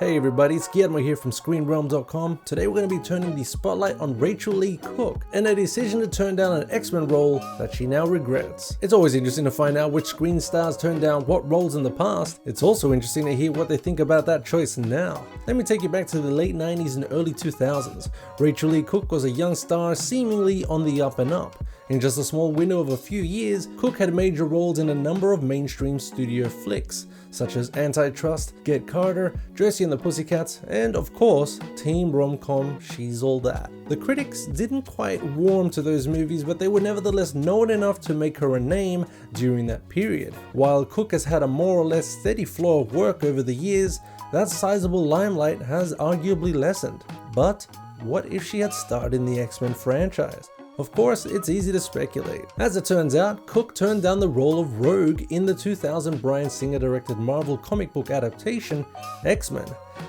Hey everybody, it's Guillermo here from ScreenRealm.com. Today we're going to be turning the spotlight on Rachael Leigh Cook and a decision to turn down an X-Men role that she now regrets. It's always interesting to find out which screen stars turned down what roles in the past. It's also interesting to hear what they think about that choice now. Let me take you back to the late 90s and early 2000s. Rachael Leigh Cook was a young star seemingly on the up and up. In just a small window of a few years, Cook had major roles in a number of mainstream studio flicks, such as Antitrust, Get Carter, Josie and the Pussycats, and of course, teen rom-com She's All That. The critics didn't quite warm to those movies, but they were nevertheless known enough to make her a name during that period. While Cook has had a more or less steady flow of work over the years, that sizable limelight has arguably lessened. But what if she had starred in the X-Men franchise? Of course, it's easy to speculate. As it turns out, Cook turned down the role of Rogue in the 2000 Bryan Singer-directed Marvel comic book adaptation, X-Men.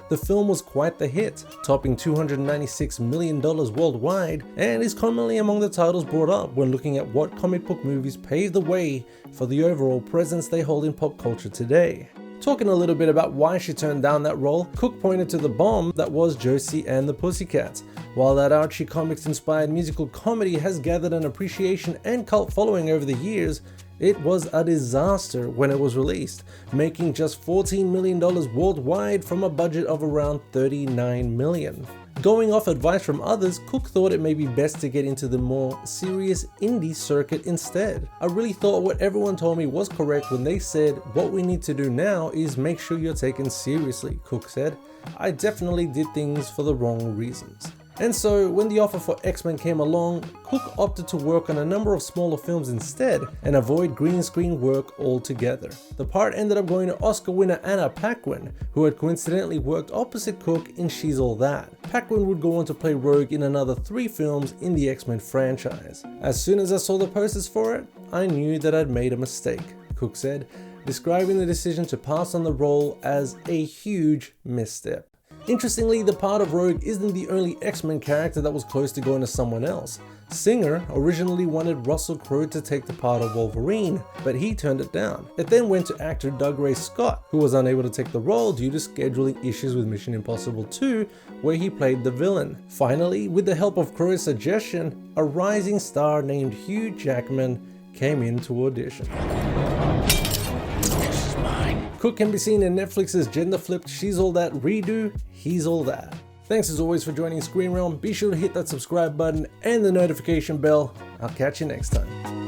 The film was quite the hit, topping $296 million worldwide, and is commonly among the titles brought up when looking at what comic book movies paved the way for the overall presence they hold in pop culture today. Talking a little bit about why she turned down that role, Cook pointed to the bomb that was Josie and the Pussycats. While that Archie Comics inspired musical comedy has gathered an appreciation and cult following over the years, it was a disaster when it was released, making just $14 million worldwide from a budget of around $39 million. Going off advice from others, Cook thought it may be best to get into the more serious indie circuit instead. I really thought what everyone told me was correct when they said, "What we need to do now is make sure you're taken seriously," Cook said. "I definitely did things for the wrong reasons." And so, when the offer for X-Men came along, Cook opted to work on a number of smaller films instead and avoid green screen work altogether. The part ended up going to Oscar winner Anna Paquin, who had coincidentally worked opposite Cook in She's All That. Paquin would go on to play Rogue in another 3 films in the X-Men franchise. "As soon as I saw the posters for it, I knew that I'd made a mistake," Cook said, describing the decision to pass on the role as a huge misstep. Interestingly, the part of Rogue isn't the only X-Men character that was close to going to someone else. Singer originally wanted Russell Crowe to take the part of Wolverine, but he turned it down. It then went to actor Doug Ray Scott, who was unable to take the role due to scheduling issues with Mission Impossible 2, where he played the villain. Finally, with the help of Crowe's suggestion, a rising star named Hugh Jackman came in to audition. Cook can be seen in Netflix's gender-flipped She's All That redo, He's All That. Thanks as always for joining Screen Realm. Be sure to hit that subscribe button and the notification bell. I'll catch you next time.